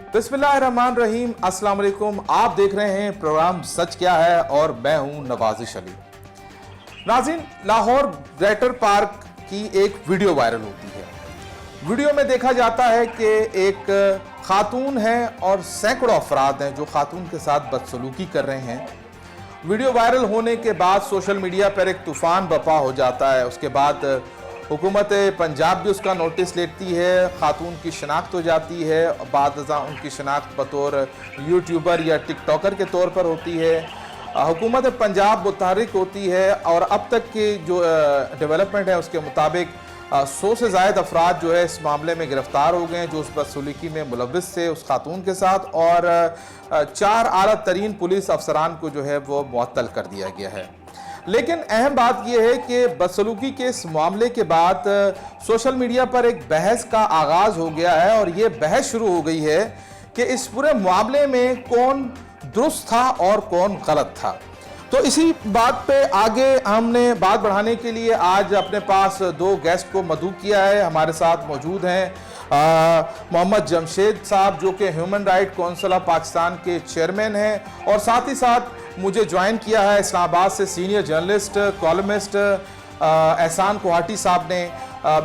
बिस्मिल्लाहिर्रहमानिर्रहीम, अस्सलाम वालेकुम। आप देख रहे हैं प्रोग्राम सच क्या है और मैं हूं नवाजिश अली। नाज़रीन, लाहौर ग्रेटर पार्क की एक वीडियो वायरल होती है। वीडियो में देखा जाता है कि एक खातून है और सैकड़ों अफराद हैं जो खातून के साथ बदसलूकी कर रहे हैं। वीडियो वायरल होने के बाद सोशल मीडिया पर एक तूफ़ान बपा हो जाता है। उसके बाद हुकूमत पंजाब भी उसका नोटिस लेती है, खातून की शनाख्त हो जाती है। बादज़ा उनकी शनाख्त बतौर यूट्यूबर या टिकटॉकर के तौर पर होती है। हुकूमत पंजाब मुतहर्रिक होती है और अब तक की जो डेवलपमेंट है उसके मुताबिक 100 से ज़ायद अफराद जो है इस मामले में गिरफ़्तार हो गए हैं जो उस बदसलूकी में मुलव्विस थे उस खातून के साथ, और 4 आला तरीन पुलिस अफसरान को जो है वो मुअत्तल कर दिया गया है। लेकिन अहम बात यह है कि बदसलूकी के इस मामले के बाद सोशल मीडिया पर एक बहस का आगाज़ हो गया है और ये बहस शुरू हो गई है कि इस पूरे मामले में कौन दुरुस्त था और कौन गलत था। तो इसी बात पे आगे हमने बात बढ़ाने के लिए आज अपने पास 2 गेस्ट को मदऊ किया है। हमारे साथ मौजूद हैं मोहम्मद जमशेद साहब जो कि human right council of Pakistan के चेयरमैन हैं, और साथ ही साथ मुझे ज्वाइन किया है इस्लामाबाद से सीनियर जर्नलिस्ट कॉलमिस्ट एहसान कोहाटी साहब ने।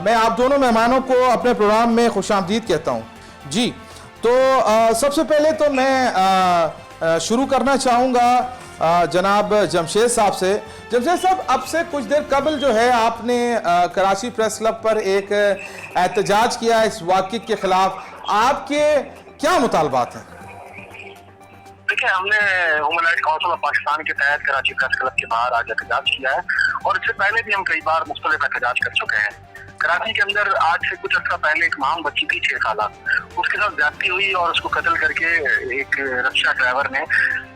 मैं आप दोनों मेहमानों को अपने प्रोग्राम में खुशामदीद कहता हूँ जी। तो सबसे पहले तो मैं शुरू करना चाहूँगा जनाब जमशेद साहब से। जमशेद साहब, अब से कुछ देर कबल जो है आपने कराची प्रेस क्लब पर एक एहतजाज किया इस वाक़े के खिलाफ, आपके क्या मुतालबात हैं? देखिए, हमने human right council of Pakistan के तहत कराची प्रेस क्लब के बाहर आज एहतजाज किया है और इससे पहले भी हम कई बार मुख्तलिफ एहतजाज कर चुके हैं। कराची के अंदर आज से कुछ अर्सा पहले एक मांग बच्ची थी 6 साल, उसके साथ ज्यादती हुई और उसको कत्ल करके एक रक्षा ड्राइवर ने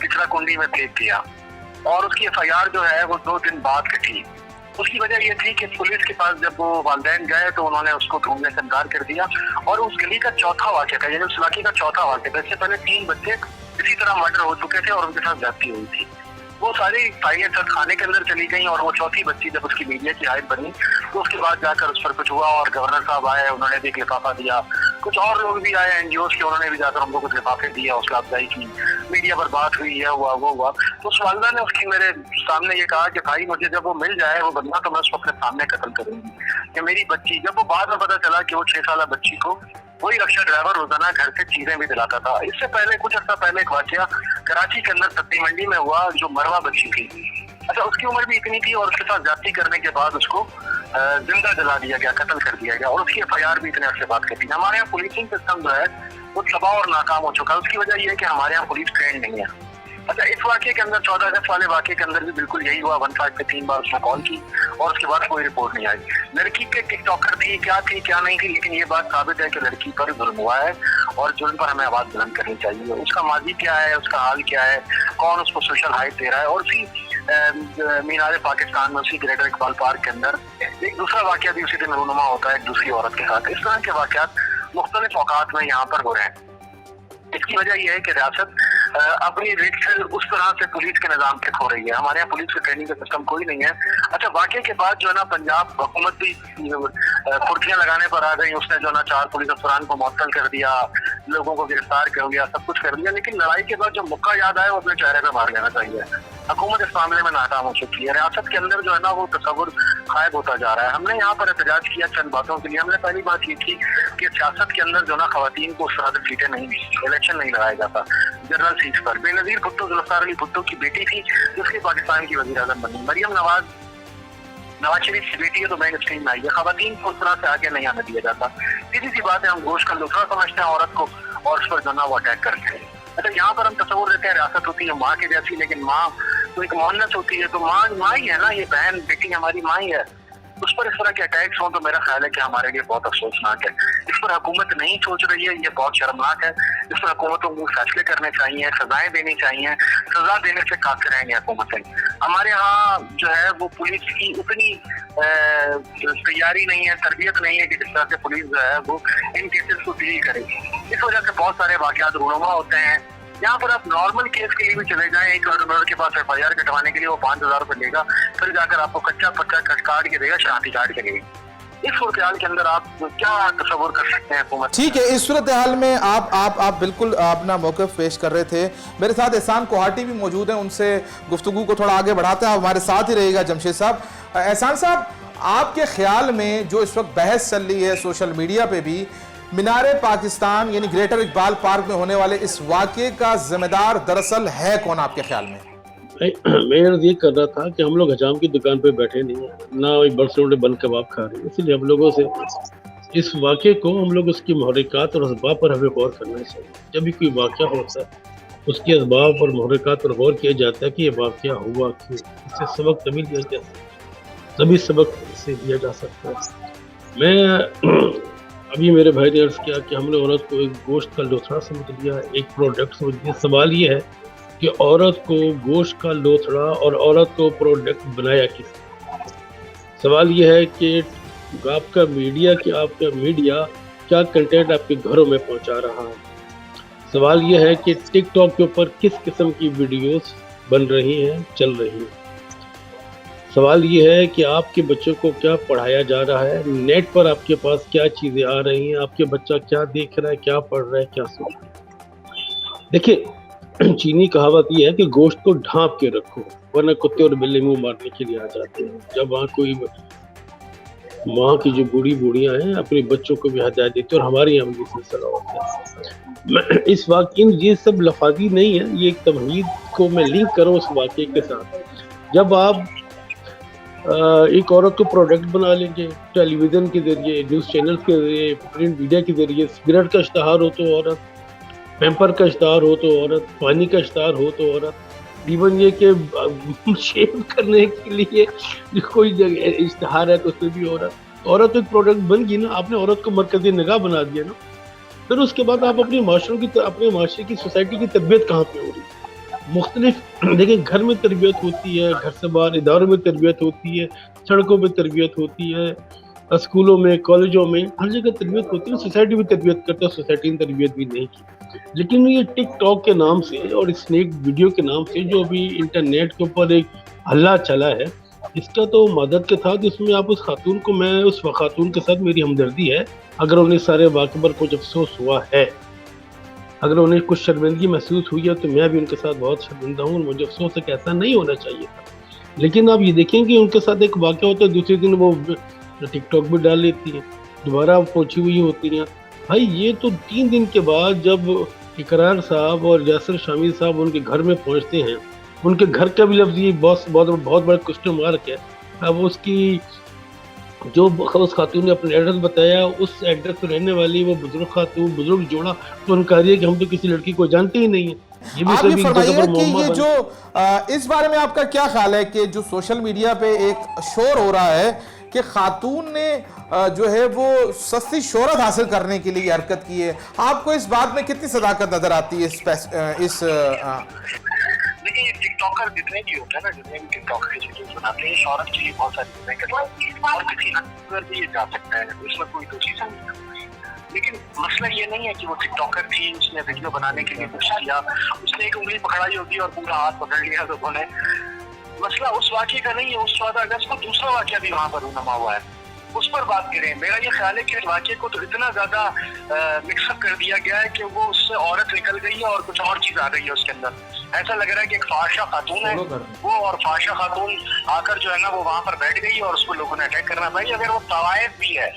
पिछड़ा कुंडी में फेंक दिया और उसकी एफआईआर जो है वो 2 दिन बाद कटी। उसकी वजह ये थी कि पुलिस के पास जब वो वालिदैन गए तो उन्होंने उसको ढूंढने से इनकार कर दिया और उस गली का चौथा वाक़या था, यानी उस इलाके का चौथा वाक़या था। इससे पहले 3 बच्चे इसी तरह मर्डर हो चुके थे और उनके साथ ज्यादती हुई थी। वो सारी फाइलें सर खाने के अंदर चली गई और वो चौथी बच्ची जब उसकी मीडिया की हाइट बनी तो उसके बाद जाकर उस पर कुछ हुआ और गवर्नर साहब आए, उन्होंने भी एक लिफाफा दिया, कुछ और लोग भी आए एनजीओ के, उन्होंने भी जाकर हमको कुछ लिफाफे दिया, हौसला अफजाई की, मीडिया पर बात हुई, है हुआ वो हुआ। तो उस वालदा ने उसकी मेरे सामने ये कहा कि भाई मुझे जब वो मिल जाए वो बंदा तो मैं उसको अपने सामने कत्ल करूंगी कि मेरी बच्ची। जब वो बाद में पता चला कि वो 6 साल बच्ची को वही रक्षा ड्राइवर रोजाना घर से चीजें भी दिलाता था। इससे पहले कुछ अर्सा पहले एक वाकया कराची के अंदर सब्जी मंडी में हुआ जो मरवा बच्ची थी। अच्छा, उसकी उम्र भी इतनी थी और उसके साथ ज्यादती करने के बाद उसको जिंदा जला दिया गया, कत्ल कर दिया गया और उसकी एफआईआर भी इतने अर्से बाद कर दी। हमारे यहाँ पुलिसिंग सिस्टम जो है वो तबाह और नाकाम हो चुका है। उसकी वजह यह है कि हमारे यहाँ पुलिस ट्रेंड नहीं है। अच्छा, इस वाक़े के अंदर 14 अगस्त वाले वाक़े के अंदर भी बिल्कुल यही हुआ। 15 पे 3 बार उसने कॉल की और उसके बाद कोई रिपोर्ट नहीं आई। लड़की के टिकटॉकर थी क्या नहीं थी, लेकिन ये बात साबित है कि लड़की पर जुल्म हुआ है और जुल्म पर हमें आवाज बुलंद करनी चाहिए। उसका माजी क्या है, उसका हाल क्या है, कौन उसको सोशल हाइट दे रहा है। और उसी मीनार पाकिस्तान में उसी ग्रेटर इकबाल पार्क के अंदर एक दूसरा वाक़या भी उसी दिन रूनुमा होता है एक दूसरी औरत के साथ। इस तरह के वाक़यात मुख्तलिफ औकात में यहाँ पर हो रहे हैं। इसकी वजह यह है कि रियासत अपनी रिक्स उस तरह से पुलिस के निजाम पे खो रही है। हमारे यहाँ पुलिस के ट्रेनिंग का सिस्टम कोई नहीं है। अच्छा, वाक़े के बाद जो है ना पंजाब हुकूमत भी कुर्सियां लगाने पर आ गई। उसने जो ना 4 पुलिस अफसरान को मुअत्तल कर दिया, लोगों को गिरफ्तार कर दिया, सब कुछ कर दिया, लेकिन लड़ाई के बाद जो मुक्का याद आया वो अपने चेहरे पे मार लेना चाहिए। हुकूमत इस मामले में नाकाम हो चुकी है। रियासत के अंदर जो है ना वो तस्वुर गायब होता जा रहा है। हमने यहाँ पर एहतजाज किया चंद बातों के लिए। हमने पहली बात ये की कि सियासत के अंदर जो ना खवातीन को उस तरह से सीटें नहीं, इलेक्शन नहीं लगाया जाता जनरल सीट पर। बेनजीर भुट्टो, जुल्फकार अली भुट्टो की बेटी थी जिसकी पाकिस्तान की वज़ीर आज़म बनी। मरियम नवाज शरीफ की बेटी है तो मेन स्ट्रीम में आई है। खवातीन को उस तरह से आगे नहीं आने दिया जाता। सीधी सी बात है, हम गोश्त का लुत्फ़ा समझते हैं औरत को और उस पर जो ना वो अटैक करते हैं। अच्छा, यहाँ पर हम तस्वुर देते हैं रियासत होती है माँ के जैसी, लेकिन माँ तो एक मोहन्नस होती है, तो माँ ही है ना, ये बहन बेटी हमारी माँ ही है। उस पर इस तरह के अटैक्स हों तो मेरा ख्याल है कि हमारे लिए बहुत अफसोसनाक है। इस पर हुकूमत नहीं सोच रही है, ये बहुत शर्मनाक है। इस पर हुकूमतों को फैसले करने चाहिए, सजाएं देनी चाहिए। सजा देने से काफिर रहेंगे हुकूमतें। हमारे यहाँ जो है वो पुलिस की उतनी तैयारी नहीं है, तरबियत नहीं है कि जिस तरह से पुलिस जो है वो इन केसेस को डील करे। इस वजह से बहुत सारे वाकयात रूनुमा होते हैं। यहाँ पर आप नॉर्मल केस के लिए भी चले जाएं, एक मर्डर के पास FIR कटवाने के लिए वो 5,000 रुपए लेगा, फिर जाकर आपको कच्चा पक्का काट के देगा, शनाख्ती काट के देगा। इस सूरत के अंदर आप क्या तस्वुर कर सकते हैं हुकूमत? ठीक है, इस सूरत हाल में आप बिल्कुल अपना मौक़िफ़ पेश कर रहे थे। मेरे साथ एहसान कोहाटी भी मौजूद हैं, उनसे गुफ्तगू को थोड़ा आगे बढ़ाते हैं। हमारे साथ ही रहेगा जमशेद साहब। एहसान साहब, आपके ख्याल में जो इस वक्त बहस चल रही है सोशल मीडिया पे भी, मीनार पाकिस्तान यानी ग्रेटर इकबाल पार्क में होने वाले इस वाक़े का जिम्मेदार दरअसल है कौन आपके ख्याल में? मैं ये कर रहा था कि हम लोग हजाम की दुकान पे बैठे नहीं हैं, ना बरसों बन कबाब खा रहे हैं, इसलिए हम लोगों से इस वाक़े को हम लोग उसकी महरिकात और असबाब पर हमें गौर करना चाहिए। जब भी कोई वाक़या होता है उसके असबाब और महरिकात पर गौर किया जाता है कि ये वाक़या हुआ क्यों, इससे सबक तभी लिया जा सकता है, तभी सबक से लिया जा सकता है। मैं अभी मेरे भाई ने अर्ज़ किया कि हमने औरत को एक गोश्त का लोथड़ा समझ लिया, एक प्रोडक्ट समझ लिया। सवाल ये है कि औरत को गोश्त का लोथड़ा और औरत को प्रोडक्ट बनाया किसने? सवाल ये है कि आपका मीडिया क्या कंटेंट आपके घरों में पहुंचा रहा है। सवाल ये है कि टिकटॉक के ऊपर किस किस्म की वीडियोस बन रही हैं, चल रही हैं। सवाल ये है कि आपके बच्चों को क्या पढ़ाया जा रहा है, नेट पर आपके पास क्या चीज़ें आ रही हैं, आपके बच्चा क्या देख रहा है, क्या पढ़ रहा है, क्या सुन रहा है। देखिए, चीनी कहावत ये है कि गोश्त को ढांप के रखो वरना कुत्ते और बिल्ली मुंह मारने के लिए आ जाते हैं। जब वहाँ की जो बूढ़ियाँ हैं अपने बच्चों को भी हदायत देती है और हमारे यहाँ भी सिलसिला होता है। इस वाक़े ये सब लफाजी नहीं है, ये एक तमहीद को मैं लिंक करूँ उस वाक़े के साथ। जब आप एक औरत को प्रोडक्ट बना लेंगे टेलीविज़न के ज़रिए, न्यूज़ चैनल के ज़रिए, प्रिंट मीडिया के ज़रिए, सिगरेट का इश्तहार हो तो औरत, पैम्पर का इश्तहार हो तो औरत, पानी का इश्तहार हो तो औरत, इवन ये कि शेव करने के लिए कोई जगह इश्तहार है तो उसमें भी औरत एक प्रोडक्ट बन गई ना, आपने औरत को मरकज़ी निगाह बना दिया ना, फिर उसके बाद आप अपने माशरे की सोसाइटी की तरबियत कहाँ पे हो रही है? मुख्तलिफ देखिए, घर में तरबियत होती है, घर से बाहर इदारों में तरबियत होती है, सड़कों पर तरबियत होती है, स्कूलों में, कॉलेजों में, हर जगह तरबियत होती है। सोसाइटी भी तरबियत करता है, सोसाइटी ने तरबियत भी नहीं की। लेकिन ये टिकटॉक के नाम से और स्नैक वीडियो के नाम से जो अभी इंटरनेट के ऊपर एक हल्ला चला है, इसका तो मदद के साथ इसमें आप उस खातून के साथ मेरी हमदर्दी है। अगर उन्हें सारे वाक़े पर कुछ अफसोस हुआ है, अगर उन्हें कुछ शर्मिंदगी महसूस हुई है, तो मैं भी उनके साथ बहुत शर्मिंदा हूँ। मुझे अफसोस है कि ऐसा नहीं होना चाहिए था। लेकिन आप ये देखेंगे उनके साथ एक वाक़या होता है, दूसरे दिन वो टिकटॉक भी डाल लेती हैं, दोबारा पहुंची हुई होती हैं। भाई ये तो 3 दिन के बाद जब इकरार साहब और यासिर शामी साहब उनके घर में पहुंचते हैं, उनके घर का भी लफ्ज़ ये बहुत बड़ा क्वेश्चन मार्क है। अब उसकी जो उस खातून ने अपना एड्रेस बताया, उस एड्रेस पर रहने वाली वो बुजुर्ग जोड़ा तो उनका है कि हम तो किसी लड़की को जानते ही नहीं है। ये भी आप ये फरमाइए कि ये जो इस बारे में आपका क्या ख्याल है कि जो सोशल मीडिया पे एक शोर हो रहा है कि खातून ने जो है वो सस्ती शोहरत हासिल करने के लिए हरकत की है, आपको इस बात में कितनी सदाकत नजर आती है? देखिए, ये टिकटॉकर जितने भी होते हैं ना, जितने भी टिकटॉकर की चीजें बनाते हैं, शोहरत के लिए बहुत सारी चीजें करते हैं और किसी हद भी ये जा सकता है, इसमें कोई दो चीजें नहीं। लेकिन मसला ये नहीं है कि वो टिकटॉकर थी, उसने वीडियो बनाने के लिए कुछ किया, उसने एक उंगली पकड़ाई होगी और पूरा हाथ पकड़ लिया लोगों ने। मसला उस वाक़े का नहीं है, उस 14 अगस्त को दूसरा वाक़या भी वहाँ पर रूनमा हुआ है, उस पर बात करें। मेरा ये ख्याल है कि इस वाक़े को तो इतना ज़्यादा मिक्सअप कर दिया गया है कि वो उससे औरत निकल गई है और कुछ और चीज़ आ गई है उसके अंदर। ऐसा लग रहा है कि एक फाहिशा खातून है वो, और फाहिशा खातून आकर जो है ना वो वहाँ पर बैठ गई और उसको लोगों ने अटैक करना। भाई अगर वो तवायफ भी है,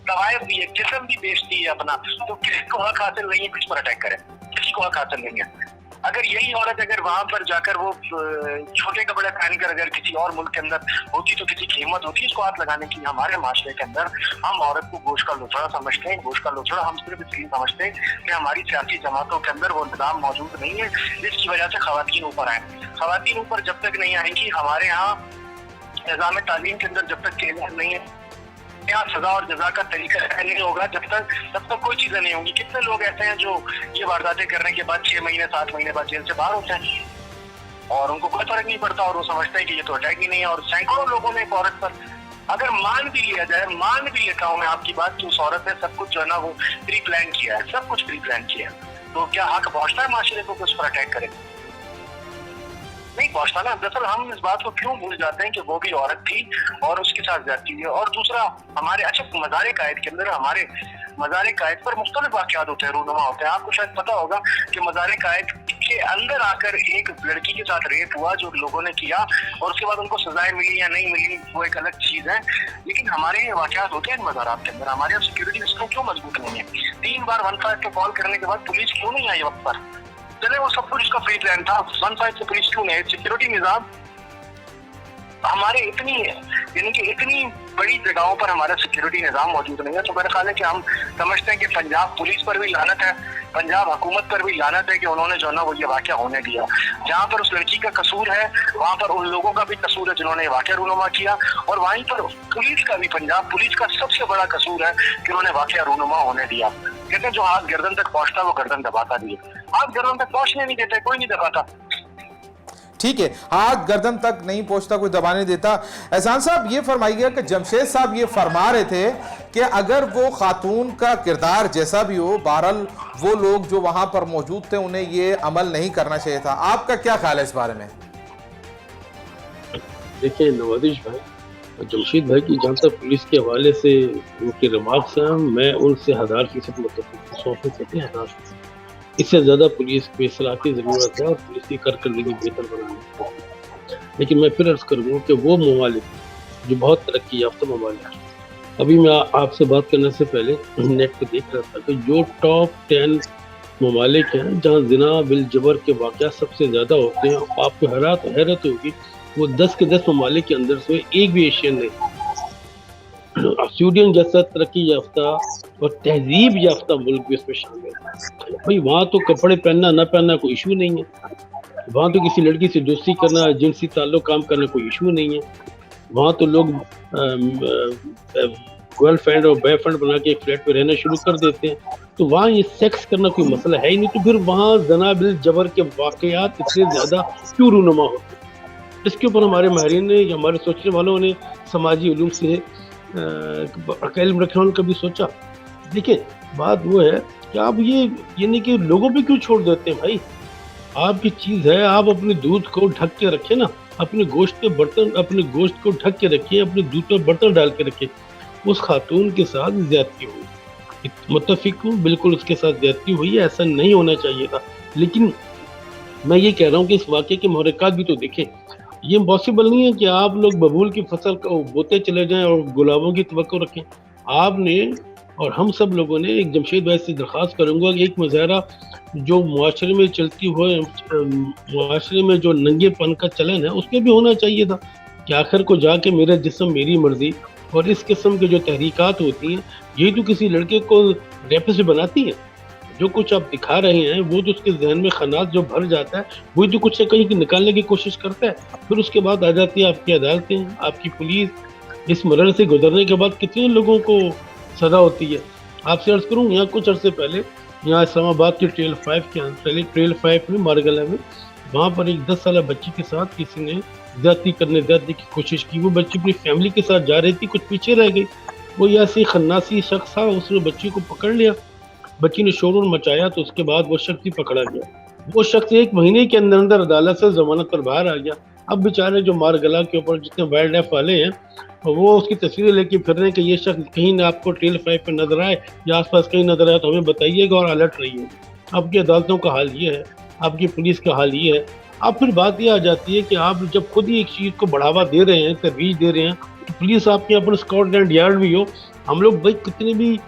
जिस्म भी बेचती है अपना, तो किसको हक हासिल नहीं है कुछ पर अटैक करे? किसी को हक हासिल नहीं है। अगर यही औरत अगर वहां पर जाकर वो छोटे कपड़े पहनकर अगर किसी और मुल्क के अंदर होती तो किसी की हिम्मत होती इसको हाथ लगाने की। हमारे माशरे के अंदर हम औरत को गोश्त का लुथड़ा समझते हैं। गोश्त का लुथड़ा हम सिर्फ इसलिए समझते हैं कि हमारी सियासी जमातों के अंदर वो निज़ाम मौजूद नहीं है, जिसकी वजह से खवातीन ऊपर आए। खवातीन ऊपर जब तक नहीं आएंगी, हमारे यहाँ निज़ाम तालीम के अंदर जब तक चेंज नहीं है, यहाँ सजा और जजा का तरीका नहीं होगा, तब तक कोई चीजें नहीं होंगी। कितने लोग ऐसे हैं जो ये वारदातें करने के बाद 6 महीने 7 महीने बाद जेल से बाहर होते हैं और उनको कोई फर्क नहीं पड़ता और वो समझते हैं कि ये तो अटैक ही नहीं है। और सैकड़ों लोगों ने एक औरत पर अगर मान भी लेता हूँ मैं आपकी बात कि उस औरत ने सब कुछ जो है ना वो प्री प्लान किया है, सब कुछ प्री प्लान किया है, तो क्या हक पहुँचता है माशरे को कि उस पर अटैक करें? नहीं पहुंचता ना। दरअसल हम इस बात को क्यों भूल जाते हैं कि वो भी औरत थी और उसके साथ ज्यादती हुई है। और दूसरा हमारे मज़ार कायद के अंदर हमारे मज़ार कायद पर मुख्तलिफ वाक़यात होते हैं, रूनुमा होते हैं। आपको शायद पता होगा कि मज़ार कायद के अंदर आकर एक लड़की के साथ रेप हुआ जो लोगों ने किया, और उसके बाद उनको सजाएं मिली या नहीं मिली वो एक अलग चीज़ है। लेकिन हमारे ये वाक़यात होते हैं मज़ारात के अंदर। हमारे यहाँ सिक्योरिटी सिस्टम क्यों मजबूत नहीं है? 3 बार 15 को कॉल करने के बाद पुलिस क्यों नहीं आई वक्त पर? चले वो सब कुछ उसका फ्री प्लान था, 15 से पुलिस क्यों नहीं? सिक्योरिटी निज़ाम हमारे इतनी बड़ी जगहों पर हमारा सिक्योरिटी निज़ाम मौजूद नहीं है। तो मेरा ख्याल है कि हम समझते हैं कि पंजाब पुलिस पर भी लानत है, पंजाब हुकूमत पर भी लानत है कि उन्होंने जो है ना वो ये वाक़या होने दिया। जहाँ पर उस लड़की का कसूर है वहाँ पर उन लोगों का भी कसूर है जिन्होंने वाक़या रूनुमा किया, और वहीं पर पुलिस का भी, पंजाब पुलिस का सबसे बड़ा कसूर है कि उन्होंने वाक़या रूनुमा होने दिया। कहते हैं जो हाथ गर्दन तक पहुँचता वो गर्दन दबाता भी है, हाथ गर्दन तक पहुँचने नहीं देते, कोई नहीं दबाता। ठीक है, हाथ गर्दन तक नहीं पहुंचता, कोई दबाने देता। एहसान साहब ये फरमाइएगा कि जमशेद साहब ये फरमा रहे थे कि अगर वो खातून का किरदार जैसा भी हो, बहरहाल वो लोग जो वहां पर मौजूद थे उन्हें ये अमल नहीं करना चाहिए था। आपका क्या ख्याल है इस बारे में? देखिए नवाजिश भाई, जमशेद भाई की जहाँ तक पुलिस के हवाले से उनके रिमार्क्स हैं, मैं उनसे 1000% मुतफ़िक़, 100% 1000%। इससे ज़्यादा पुलिस को इस्लाह की ज़रूरत है और पुलिस की कारकर्दगी बेहतर बनानी है। लेकिन मैं फिर अर्ज़ करूँ कि वो ममालिक जो बहुत तरक्की याफ्ता ममालिक हैं, अभी मैं आपसे बात करने से पहले नेट पे देख रहा था कि जो टॉप 10 ममालिक हैं जहाँ ज़िना बिल जबर के वाक़यात सबसे ज़्यादा होते हैं, आपको हैरत होगी वो 10 के 10 ममालिक के अंदर से एक भी एशियन नहीं। स्वीडन जैसा तरक्की याफ्ता और तहजीब याफ्ता मुल्क भी इसमें शामिल है। भाई वहाँ तो कपड़े पहनना ना पहनना कोई इशू नहीं है, वहाँ तो किसी लड़की से दोस्ती करना, जिनसी ताल्लुक काम करना कोई इशू नहीं है, वहाँ तो लोग गर्लफ्रेंड और बॉयफ्रेंड बना के एक फ्लैट पे रहना शुरू कर देते हैं। तो वहाँ ये सेक्स करना कोई मसला है ही नहीं, तो फिर वहाँ ज़ना बिल जबर के वाक़यात इतने ज़्यादा क्यों रूनुमा होते हैं? इसके ऊपर हमारे माहिरीन ने, हमारे सोचने वालों ने, समाजी उलूम से इल्म रखने वालों ने कभी सोचा? देखिए बात वो है कि आप ये नहीं कि लोगों पे क्यों छोड़ देते हैं भाई? आपकी चीज़ है, आप अपने दूध को ढक के रखें ना, अपने गोश्त को ढक के रखिए, अपने दूध पर बर्तन डाल के रखिए। उस खातून के साथ ज्यादती हुई, मुत्तफिक हूँ, बिल्कुल उसके साथ ज्यादती हुई है, ऐसा नहीं होना चाहिए था। लेकिन मैं ये कह रहा हूँ कि इस वाक़े के महरक़ात भी तो देखें। ये पॉसिबल नहीं है कि आप लोग बबूल की फसल को बोते चले जाएं और गुलाबों की तवक्को रखें। आपने और हम सब लोगों ने, एक जमशेद भाई से दरख्वास्त करूँगा कि एक मुजाहरा जो मुआशरे में चलती हुए, मुआशरे में जो नंगेपन का चलन है उसमें भी होना चाहिए था कि आखिर को जाके मेरा जिस्म मेरी मर्जी, और इस किस्म के जो तहरीकात होती हैं ये तो किसी लड़के को रेपिस्ट बनाती हैं। जो कुछ आप दिखा रहे हैं वो तो उसके जहन में खनात जो भर जाता है वही तो कुछ से कहीं की निकालने की कोशिश करता है। फिर उसके बाद आ जाती है आपकी अदालतें, आपकी पुलिस। इस मरहले से गुजरने के बाद कितने लोगों को सज़ा होती है। आपसे अर्ज़ करूँ, यहाँ कुछ अर्से पहले यहाँ इस्लामाबाद की ट्रेल 5 में मारगला में, वहाँ पर एक 10 साल बच्ची के साथ किसी ने ज्यादती की कोशिश की। वो बच्ची अपनी फैमिली के साथ जा रही थी, कुछ पीछे रह गई। वो ऐसी खन्नासी शख्स था, उसने बच्ची को पकड़ लिया, बच्ची ने शोर मचाया तो उसके बाद वो शख्स ही पकड़ा गया। वो शख्स 1 महीने के अंदर अंदर अदालत से जमानत पर बाहर आ गया। अब बेचारे जो मारगला के ऊपर जितने वाइल्ड लाइफ वाले हैं वो उसकी तस्वीरें लेके फिर रहे हैं कि ये शख्स कहीं ना आपको ट्रेल 5 पे नजर आए या आसपास कहीं नजर आए तो हमें बताइएगा और अलर्ट रहिएगा। आपकी अदालतों का हाल ये है, आपकी पुलिस का हाल ये है। अब फिर बात ये आ जाती है कि आप जब खुद ही एक चीज़ को बढ़ावा दे रहे हैं, तरवीज दे रहे हैं, तो पुलिस आपके यहाँ पर स्कॉटलैंड यार्ड भी हो। हम लोग भाई कितने भी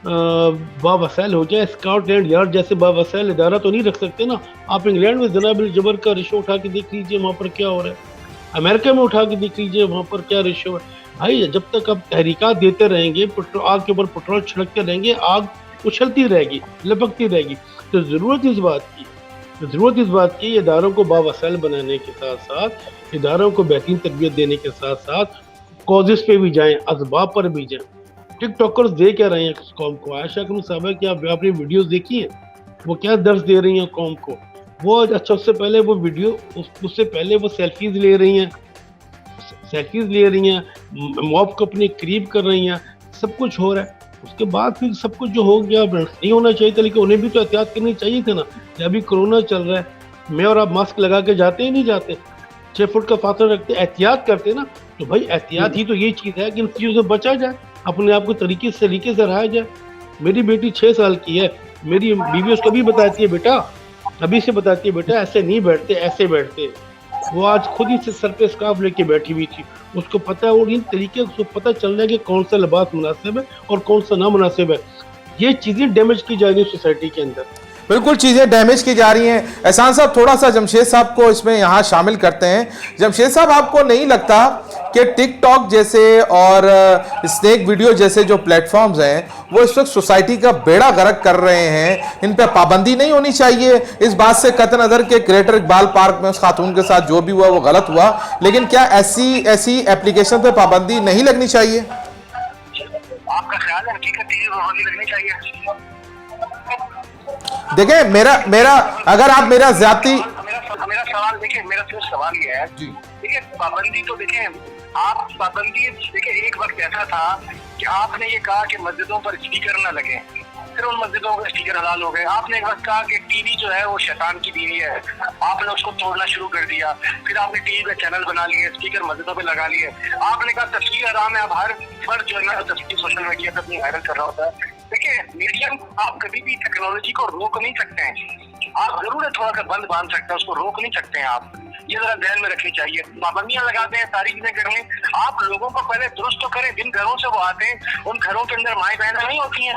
बावसाइल हो जाए, स्कॉटलैंड यार्ड जैसे बावसाइल इदारा तो नहीं रख सकते ना। आप इंग्लैंड में ज़ना बिल जबर का रेशो उठा के देख लीजिए, वहाँ पर क्या हो रहा है। अमेरिका में उठा के देख लीजिए, वहाँ पर क्या रेशो है। भाई जब तक आप तहरीकात देते रहेंगे, आग के ऊपर पेट्रोल छिड़कते रहेंगे, आग उछलती रहेगी, लपकती रहेगी। तो ज़रूरत इस बात की इदारों को बावसाइल बनाने के साथ साथ, इदारों को बेहतरीन तरबियत देने के साथ साथ कॉजेस पे भी जाएं, असबाब पर भी जाएं। टिकटॉकर्स दे क्या रहे हैं कौम को? आयशा अकरम साहबा की आप अपनी वीडियोस देखिए, वो क्या दर्स दे रही हैं कौम को। वो अच्छा, उससे पहले वो सेल्फीज ले रही हैं, मॉब को अपने करीब कर रही हैं, सब कुछ हो रहा है। उसके बाद फिर सब कुछ जो हो गया नहीं होना चाहिए था, लेकिन उन्हें भी तो एहतियात करनी चाहिए थी ना। अभी कोरोना चल रहा है, میں اور آپ ماسک لگا کے جاتے ہی نہیں جاتے, 6 فٹ کا فاصلہ رکھتے, احتیاط کرتے نا. تو بھائی احتیاط ہی تو یہ چیز ہے کہ ان چیزوں سے بچا جائے, اپنے آپ کو طریقے سے رہا جائے. میری بیٹی 6 سال کی ہے, میری بیوی اس کو بھی بتاتی ہے بیٹا, ابھی سے بتاتی ہے بیٹا ایسے نہیں بیٹھتے, ایسے بیٹھتے. وہ آج خود ہی سے سر پہ اسکارف لے کے بیٹھی ہوئی تھی, اس کو پتا ہے, اور ان طریقے سے پتہ چل رہا ہے کہ کون سا لباس مناسب ہے اور کون سا نامناسب ہے. یہ چیزیں ڈیمیج کی جا رہی ہیں سوسائٹی کے اندر. بالکل چیزیں ڈیمیج کی جا رہی ہیں. احسان صاحب تھوڑا سا جمشید صاحب کو اس میں یہاں شامل کرتے ہیں. جمشید صاحب, آپ کو نہیں لگتا کہ ٹک ٹاک جیسے اور اسنیک ویڈیو جیسے جو پلیٹ فارمز ہیں وہ اس وقت سوسائٹی کا بیڑا غرق کر رہے ہیں, ان پہ پابندی نہیں ہونی چاہیے؟ اس بات سے قطع نظر کہ گریٹر اقبال پارک میں اس خاتون کے ساتھ جو بھی ہوا وہ غلط ہوا, لیکن کیا ایسی ایپلیکیشن پہ پابندی نہیں لگنی چاہیے؟ آپ کا خیال ہے حقیقت یہ پابندی لگنی چاہیے؟ دیکھیں میرا اگر آپ میرا ذاتی میرا سوال دیکھیں, میرا صرف سوال یہ ہے, دیکھیں پابندی تو دیکھیں آپ پابندی دیکھیں, ایک وقت ایسا تھا کہ آپ نے یہ کہا کہ مسجدوں پر اسپیکر نہ لگیں, پھر ان مسجدوں کے اسپیکر حلال ہو گئے. آپ نے ایک وقت کہا کہ ٹی وی جو ہے وہ شیطان کی بیوی ہے, آپ نے اس کو توڑنا شروع کر دیا. پھر آپ نے ٹی وی پہ چینل بنا لیے, اسپیکر مسجدوں پہ لگا لیے. آپ نے کہا تفسیر حرام ہے, اب ہر فرد جو ہے نا تفسیر سوشل میڈیا پہ اپنی وائرل کر رہا ہوتا ہے. دیکھیں میڈیم آپ کبھی بھی ٹیکنالوجی کو روک نہیں سکتے ہیں, آپ ضرور ہے تھوڑا سا بند باندھ سکتے ہیں, اس کو روک نہیں سکتے ہیں. آپ یہ ذرا ذہن میں رکھنی چاہیے. پابندیاں لگاتے ہیں, ساری چیزیں کر لیں, آپ لوگوں کو پہلے درست تو کریں. جن گھروں سے وہ آتے ہیں ان گھروں کے اندر مائیں بہنیں نہیں ہوتی ہیں,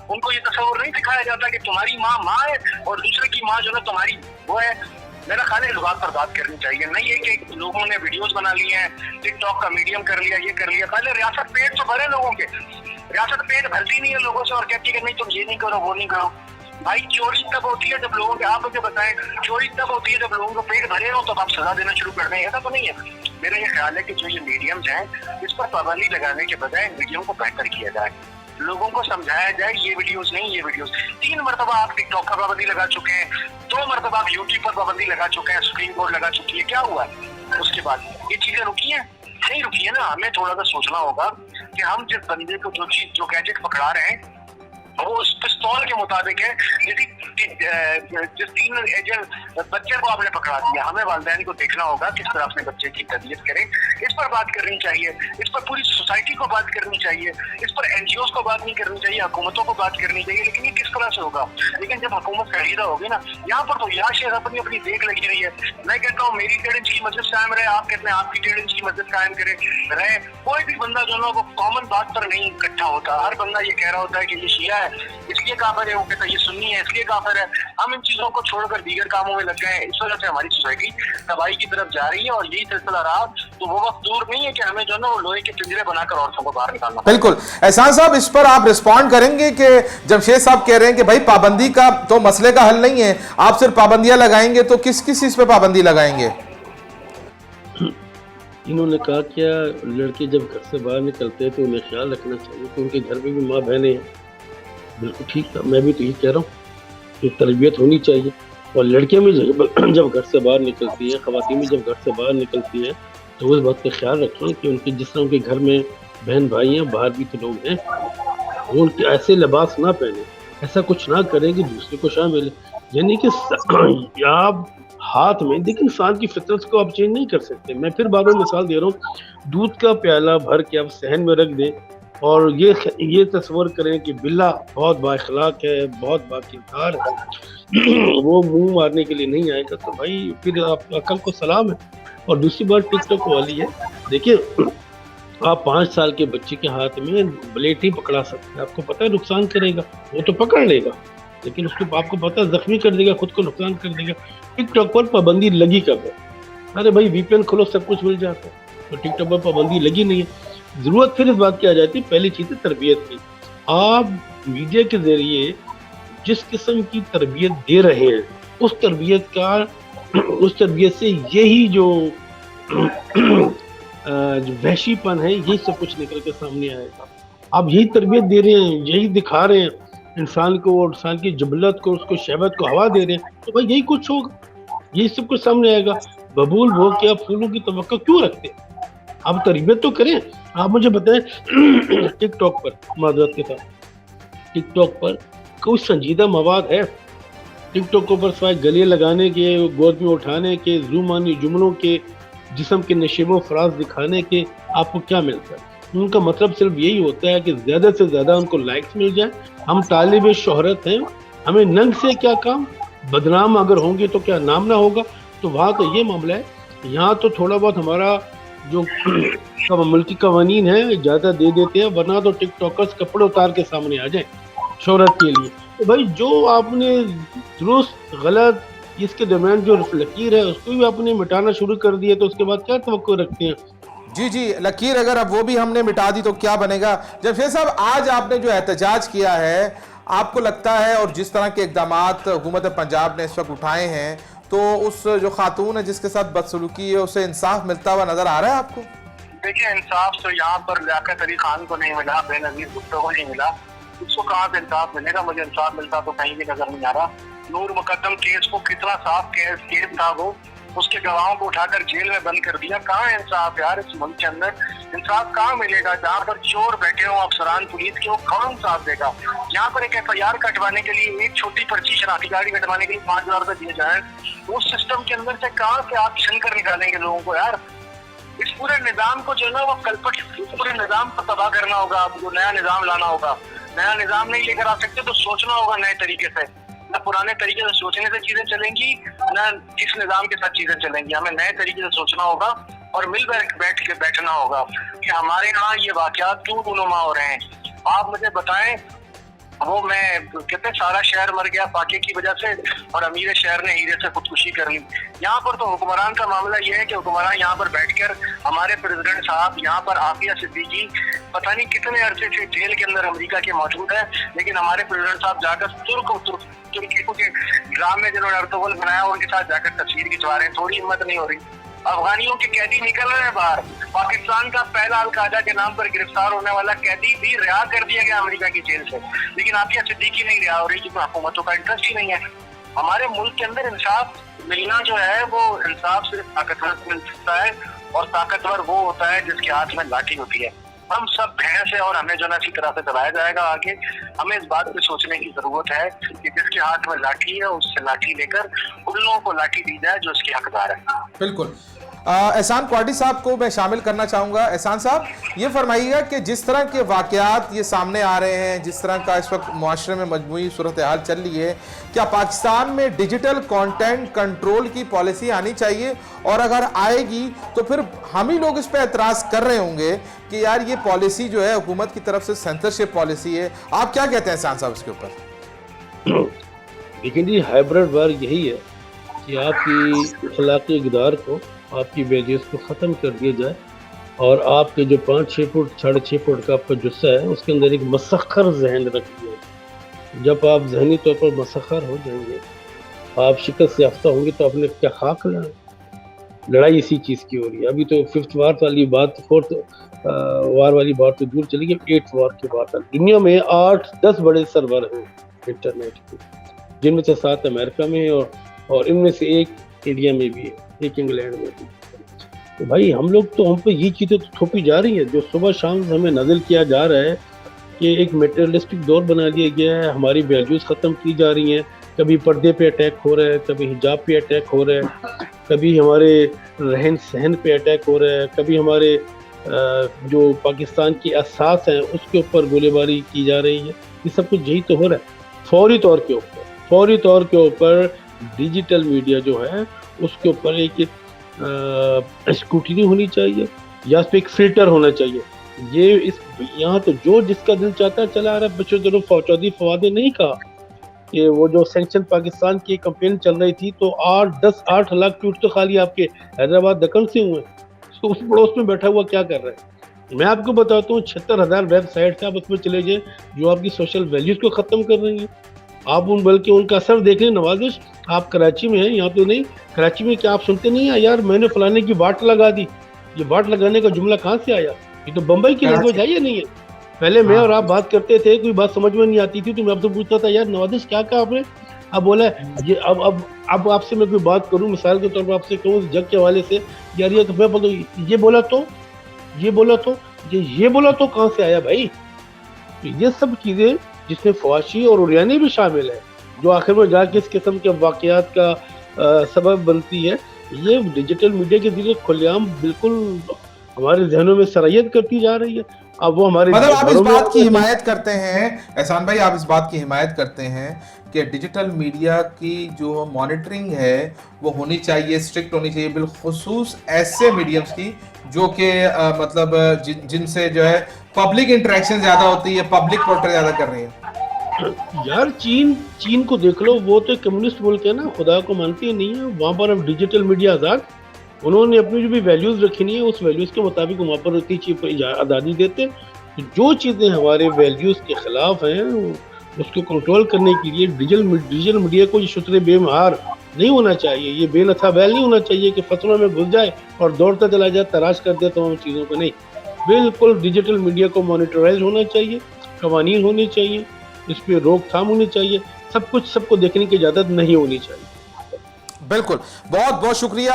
ان کو یہ تصور نہیں دکھایا جاتا کہ تمہاری ماں ہے اور دوسرے کی ماں جو ہے تمہاری وہ ہے. میرا خیال ہے اس بات پر بات کرنی چاہیے, نہیں ہے کہ لوگوں نے ویڈیوز بنا لی ہیں, ٹک ٹاک کا میڈیم کر لیا, یہ کر لیا. پہلے ریاست پیٹ تو بھرے لوگوں کے, ریاست پیٹ بھرتی نہیں ہے لوگوں سے اور کہتی ہے کہ نہیں تم یہ نہیں کرو وہ نہیں کرو. بھائی چوری تب ہوتی ہے جب لوگوں کے, آپ مجھے بتائیں, چوری تب ہوتی ہے جب لوگوں کو پیٹ بھرے ہو تب آپ سزا دینا شروع کر دیں, ایسا تو نہیں ہے. میرا یہ خیال ہے کہ جو یہ میڈیمز ہیں اس پر پابندی لگانے کے بجائے میڈیم کو بہتر کیا جائے, لوگوں کو سمجھایا جائے یہ ویڈیوز نہیں, یہ ویڈیوز. 3 مرتبہ آپ ٹک ٹاک پر پابندی لگا چکے ہیں, 2 مرتبہ آپ یوٹیوب پر پابندی لگا چکے ہیں, سپریم کورٹ لگا چکی ہے, کیا ہوا ہے اس کے بعد؟ یہ چیزیں رکی ہیں؟ نہیں رکی ہے نا. ہمیں تھوڑا سا سوچنا ہوگا کہ ہم جس بندے کو جو گیجٹ پکڑا رہے ہیں وہ اس پستول کے مطابق ہے. جس 3 ایجنٹ بچے کو آپ نے پکڑا دیا, ہمیں والدین کو دیکھنا ہوگا کس طرح اپنے بچے کی تربیت کریں. اس پر بات کرنی چاہیے, اس پر پوری سوسائٹی کو بات کرنی چاہیے, اس پر این جی اوز کو بات نہیں کرنی چاہیے, حکومتوں کو بات کرنی چاہیے. لیکن یہ کس طرح سے ہوگا؟ لیکن جب حکومت خریدا ہوگی نا, یہاں پر تو یا شیخ اپنی دیکھ لگی رہی ہے. میں کہتا ہوں میری 1.5 انچ کی مسجد قائم رہے, آپ کہتے ہیں آپ کی 1.5 انچ کی مسجد قائم رہے. کوئی بھی بندہ جو نا وہ کامن بات پر نہیں اکٹھا ہوتا. ہر بندہ یہ کہہ رہا ہوتا ہے کہ یہ شیعہ ہے اس لیے کافر ہے, وہ کہتا ہے یہ سنی ہے اس لیے کافر ہے. ہم ان چیزوں کو چھوڑ کر دیگر کاموں میں لگ گئے ہیں. اس وجہ سے ہماری سوسائٹی تباہی کی طرف جا رہی ہے, اور یہی سلسلہ رہا تو وہ وقت دور نہیں ہے کہ ہمیں جو ہے نا وہ لوہے کے پنجرے بنا کر عورتوں کو باہر نکالنا. بالکل. احسان صاحب اس پر آپ رسپونڈ کریں گے کہ جمشید صاحب کہہ رہے ہیں کہ بھائی پابندی کا تو مسئلے کا حل نہیں ہے, آپ صرف پابندیاں لگائیں گے تو کس چیز پہ پابندی لگائیں گے؟ انہوں نے کہا کیا لڑکے جب گھر سے باہر نکلتے ہیں تو انہیں خیال رکھنا چاہیے کہ ان کے گھر میں بھی ماں بہنیں ہیں. بالکل ٹھیک ہے, میں بھی تو یہ کہہ رہا ہوں کہ تربیت ہونی چاہیے. اور لڑکیاں بھی جب گھر سے باہر نکلتی ہیں, خواتین بھی جب گھر سے باہر نکلتی ہیں تو اس بات کا خیال رکھیں کہ ان کے جس طرح ان کے گھر میں بہن بھائی ہیں, باہر بھی تو لوگ ہیں, وہ ان کے ایسے لباس نہ پہنیں, ایسا کچھ نہ کریں کہ دوسرے کو شامل. یعنی کہ آپ ہاتھ میں دیکھیں, انسان کی فطرت کو آپ چینج نہیں کر سکتے. میں پھر بار بار مثال دے رہا ہوں, دودھ کا پیالہ بھر کے آپ صحن میں رکھ دیں اور یہ تصور کریں کہ بلا بہت با اخلاق ہے, بہت با کردار ہے, وہ منہ مارنے کے لیے نہیں آئے گا, تو بھائی پھر آپ عقل کو سلام ہے. اور دوسری بات ٹک ٹاک والی ہے, دیکھیے آپ 5 سال کے بچے کے ہاتھ میں بلیٹ ہی پکڑا سکتے ہیں. آپ کو پتہ ہے نقصان کرے گا, وہ تو پکڑ لے گا, لیکن اس کو آپ کو پتہ ہے زخمی کر دے گا, خود کو نقصان کر دے گا. ٹک ٹاک پر پابندی لگی کب ہے؟ ارے بھائی وی پی این کھولو سب کچھ مل جاتا ہے, تو ٹک ٹاک پر پابندی لگی نہیں ہے. ضرورت پھر اس بات کی آ جاتی ہے, پہلی چیز ہے تربیت کی. آپ میڈیا کے ذریعے جس قسم کی تربیت دے رہے ہیں, اس تربیت سے یہی جو وحشی پن ہے یہی سب کچھ نکل کے سامنے آئے گا. آپ یہی تربیت دے رہے ہیں, یہی دکھا رہے ہیں انسان کو, اور انسان کی جبلت کو, اس کو شہوت کو ہوا دے رہے ہیں, تو بھائی یہی کچھ ہوگا, یہی سب کچھ سامنے آئے گا. ببول وہ کہ آپ پھولوں کی توقع کیوں رکھتے ہیں؟ آپ تربیت تو کریں. آپ مجھے بتائیں ٹک ٹاک پر, معذرت کے ساتھ, ٹک ٹاک پر کوئی سنجیدہ مواد ہے؟ ٹک ٹاک پر سوائے گلے لگانے کے، گود میں اٹھانے کے، زومانی جملوں کے، جسم کے نشیب و فراز دکھانے کے آپ کو کیا ملتا ہے؟ ان کا مطلب صرف یہی ہوتا ہے کہ زیادہ سے زیادہ ان کو لائکس مل جائیں. ہم طالب شہرت ہیں، ہمیں ننگ سے کیا کام، بدنام اگر ہوں گے تو کیا نام نہ ہوگا. تو وہاں تو یہ معاملہ ہے. یہاں تو تھوڑا بہت ہمارا جو ملکی قوانین ہیں اجازت دے دیتے ہیں، ورنہ تو ٹک ٹاکرز کپڑے اتار کے سامنے آ جائیں شہرت کے لیے. تو بھائی جو آپ نے درست غلط اس کے درمیان جو لکیر ہے اس کو بھی آپ نے مٹانا شروع کر دیا، تو اس کے بعد کیا توقع رکھتے ہیں؟ جی لکیر اگر اب وہ بھی ہم نے مٹا دی تو کیا بنے گا؟ جمشید صاحب، آج آپ نے جو احتجاج کیا ہے، آپ کو لگتا ہے اور جس طرح کے اقدامات حکومت پنجاب نے اس وقت اٹھائے ہیں، تو اس جو خاتون ہے جس کے ساتھ بدسلوکی ہے اسے انصاف ملتا ہوا نظر آ رہا ہے آپ کو؟ دیکھیں، انصاف تو یہاں پر لیاقت علی خان کو نہیں ملا، بے نظیر بھٹو کو نہیں ملا. اس کو کہاں سے انصاف ملے گا؟ مجھے انصاف ملتا تو کہیں بھی نظر نہیں آ رہا. نور مقدم کیس کو کتنا صاف کیس تھا، وہ اس کے گواہوں کو اٹھا کر جیل میں بند کر دیا. کہاں ہے انصاف یار اس ملک کے اندر؟ انصاف کہاں ملے گا؟ جہاں پر چور بیٹھے ہوں افسران پولیس کے، وہ کہاں انصاف دے گا؟ یہاں پر ایک FIR کٹوانے کے لیے، ایک چھوٹی پرچی شناختی کارڈ کٹوانے کے لیے 5,000 روپے دیے جائیں. اس سسٹم کے اندر سے کہاں سے آپ چھن کر نکالیں گے لوگوں کو یار؟ اس پورے نظام کو جو ہے نا وہ کلپٹ، اس پورے نظام کو تباہ کرنا ہوگا. آپ کو نیا نظام لانا ہوگا. نیا نظام نہیں لے کر آ سکتے تو سوچنا ہوگا نئے طریقے سے. نہ پرانے طریقے سے سوچنے سے چیزیں چلیں گی، نہ اس نظام کے ساتھ چیزیں چلیں گی. ہمیں نئے طریقے سے سوچنا ہوگا اور مل بیٹھ کے بیٹھنا ہوگا کہ ہمارے یہاں یہ واقعات کیوں رونما ہو رہے ہیں. آپ مجھے بتائیں، وہ میں کتنے سارا شہر مر گیا فاقے کی وجہ سے اور امیر شہر نے ہیرے سے خودکشی کر لی. یہاں پر تو حکمران کا معاملہ یہ ہے کہ حکمران یہاں پر بیٹھ کر، ہمارے پریزیڈنٹ صاحب یہاں پر عافیہ صدیقی پتہ نہیں کتنے عرصے سے جیل کے اندر امریکہ کے موجود ہے، لیکن ہمارے پریزیڈنٹ صاحب جا کر ترکیوں کے ڈرام میں جنہوں نے ارطغرل بنایا ان کے ساتھ جا کر تصویر کھنچوا رہے ہیں. تھوڑی ہمت نہیں ہو رہی. افغانیوں کے قیدی نکل رہے ہیں باہر. پاکستان کا پہلا القاعدہ کے نام پر گرفتار ہونے والا قیدی بھی رہا کر دیا گیا امریکہ کی جیل سے، لیکن عافیہ صدیقی نہیں رہا ہو رہی کیونکہ حکومتوں کا انٹرسٹ ہی نہیں ہے. ہمارے ملک کے اندر انصاف ملنا جو ہے وہ انصاف صرف طاقتور کو مل سکتا ہے، اور طاقتور وہ ہوتا ہے جس کے ہاتھ میں لاٹھی ہوتی ہے. ہم سب بھینس ہیں اور ہمیں جو ہے اسی طرح سے چلایا جائے گا آگے. ہمیں اس بات پہ سوچنے کی ضرورت ہے کہ جس کے ہاتھ میں لاٹھی ہے اس سے لاٹھی لے کر ان لوگوں کو لاٹھی دی جائے جو اس کے حقدار ہے. بالکل. احسان کوارٹی صاحب کو میں شامل کرنا چاہوں گا. احسان صاحب، یہ فرمائیے گا کہ جس طرح کے واقعات یہ سامنے آ رہے ہیں، جس طرح کا اس وقت معاشرے میں مجموعی صورتحال چل رہی ہے، کیا پاکستان میں ڈیجیٹل کانٹینٹ کنٹرول کی پالیسی آنی چاہیے؟ اور اگر آئے گی تو پھر ہم ہی لوگ اس پہ اعتراض کر رہے ہوں گے کہ یار یہ پالیسی جو ہے حکومت کی طرف سے سینسرشپ پالیسی ہے. آپ کیا کہتے ہیں احسان صاحب اس کے اوپر؟ لیکن جی ہائبرڈ وار یہی ہے کہ آپ کی اخلاقی اقدار کو، آپ کی ویلیوز کو ختم کر دیا جائے، اور آپ کے جو 5-6 فٹ 6.5 فٹ کا آپ کا جثہ ہے اس کے اندر ایک مسخر ذہن رکھ دیا. جب آپ ذہنی طور پر مسخر ہو جائیں گے، آپ شکست یافتہ ہوں گے، تو آپ نے کیا خاک لائیں؟ لڑائی اسی چیز کی ہو رہی ہے. ابھی تو 5th وار والی بات، 4th وار والی بات تو دور چلی گئی، 8th وار کی بات ہے. دنیا میں 8-10 بڑے سرور ہیں انٹرنیٹ کے، جن میں سے 7 امریکہ میں ہیں، اور ان میں سے ایک انڈیا میں بھی ہے، ایک انگلینڈ میں بھی. تو بھائی ہم لوگ تو، ہم پہ یہ چیزیں تو تھوپی جا رہی ہیں جو صبح شام ہمیں نازل کیا جا رہا ہے کہ ایک میٹریلسٹک دور بنا لیا گیا ہے. ہماری ویلیوز ختم کی جا رہی ہیں. کبھی پردے پہ اٹیک ہو رہا ہے، کبھی حجاب پہ اٹیک ہو رہا ہے، کبھی ہمارے رہن سہن پہ اٹیک ہو رہا ہے، کبھی ہمارے جو پاکستان کی اساس ہیں اس کے اوپر گولہ باری کی جا رہی ہے. یہ سب کچھ یہی تو ہو رہا ہے. فوری طور کے اوپر ڈیجیٹل میڈیا جو ہے اس کے اوپر ایک اسکروٹنی ہونی چاہیے، یا اس پہ ایک فلٹر ہونا چاہیے. یہاں تو جو جس کا دل چاہتا ہے چلا آ رہا ہے. بچوں دونوں چودھری فواد نے نہیں کہا کہ وہ جو سینکشن پاکستان کی کمپین چل رہی تھی تو 8 لاکھ ٹویٹ تو خالی آپ کے حیدرآباد دکن سے ہوئے. تو اس پڑوس میں بیٹھا ہوا کیا کر رہا ہے؟ میں آپ کو بتاتا ہوں 76,000 ویب سائٹس ہیں، آپ اس میں چلے جائیں جو آپ کی سوشل ویلیوز کو ختم کر رہی ہیں. آپ بلکہ ان کا اثر دیکھ لیں. نوازش، آپ کراچی میں ہیں، یہاں تو نہیں. کراچی میں کیا آپ سنتے نہیں ہیں یار میں نے فلانے کی واٹ لگا دی؟ یہ واٹ لگانے کا جملہ کہاں سے آیا؟ یہ تو بمبئی کی لینگویج ہے یا نہیں ہے؟ پہلے میں اور آپ بات کرتے تھے، کوئی بات سمجھ میں نہیں آتی تھی تو میں آپ سے پوچھتا تھا یار نوازش کیا کہا آپ نے؟ اب بولا یہ اب آپ سے میں کوئی بات کروں، مثال کے طور پر آپ سے کہوں جگ کے حوالے سے، یار یہ تو میں بولوں یہ بولا تو کہاں سے آیا بھائی؟ یہ سب چیزیں جس میں فحاشی اور عریانی بھی شامل ہے، جو آخر میں جا کے اس قسم کے واقعات کا سبب بنتی ہے. یہ ڈیجیٹل میڈیا کے ذریعے کھلے عام بالکل ہمارے ذہنوں میں سرایت کرتی جا رہی ہے. اب وہ ہمارے مطلب آپ اس گھروں میں بات کی حمایت کرتے ہیں احسان بھائی، آپ اس بات کی حمایت کرتے ہیں کہ ڈیجیٹل میڈیا کی جو مانیٹرنگ ہے وہ ہونی چاہیے، اسٹرکٹ ہونی چاہیے، بالخصوص ایسے میڈیمز کی جو کہ مطلب جن سے جو ہے پبلک انٹریکشن زیادہ ہوتی ہے، پبلک پورٹر زیادہ کر رہی ہے. یار چین کو دیکھ لو، وہ تو کمیونسٹ ملک ہے نا، خدا کو مانتے ہی نہیں ہے. وہاں پر اب ڈیجیٹل میڈیا آزاد، انہوں نے اپنی جو بھی ویلیوز رکھنی ہے اس ویلیوز کے مطابق وہاں پر اتنی چیز آزادی دیتے. جو چیزیں ہمارے ویلیوز کے خلاف ہیں اس کو کنٹرول کرنے کے لیے ڈیجیٹل میڈیا کو یہ شتر بے مہار نہیں ہونا چاہیے، یہ بے نتھا بیل نہیں ہونا چاہیے کہ فصلوں میں گھس جائے اور دوڑتا چلا جائے، تلاش کر دے تمام چیزوں کو. نہیں، بالکل ڈیجیٹل میڈیا کو مانیٹرائز ہونا چاہیے، قوانین ہونے چاہیے، اس پہ روک تھام ہونی چاہیے، سب کو دیکھنے کی اجازت نہیں ہونی چاہیے. بالکل. بہت بہت شکریہ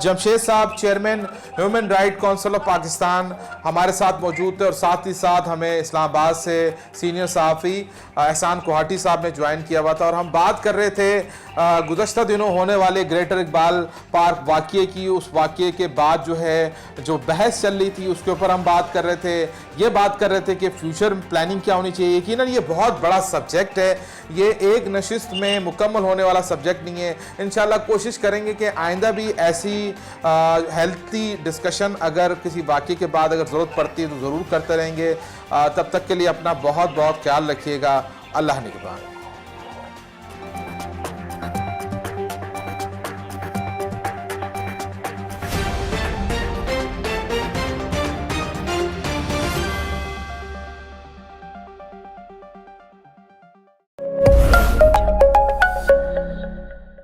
جمشید صاحب، chairman human right council of Pakistan ہمارے ساتھ موجود تھے، اور ساتھ ہی ساتھ ہمیں اسلام آباد سے سینئر صحافی احسان کوہاٹی صاحب نے جوائن کیا ہوا تھا، اور ہم بات کر رہے تھے گزشتہ دنوں ہونے والے گریٹر اقبال پارک واقعے کی. اس واقعے کے بعد جو ہے جو بحث چل رہی تھی اس کے اوپر ہم بات کر رہے تھے، یہ بات کر رہے تھے کہ فیوچر پلاننگ کیا ہونی چاہیے. یقیناً یہ بہت بڑا سبجیکٹ ہے، یہ ایک نشست میں مکمل ہونے والا سبجیکٹ نہیں ہے. انشاءاللہ کوشش کریں گے کہ آئندہ بھی ایسی ہیلتھی ڈسکشن اگر کسی واقعے کے بعد اگر ضرورت پڑتی ہے تو ضرور کرتے رہیں گے. تب تک کے لیے اپنا بہت بہت خیال رکھیے گا. اللہ نگہبان.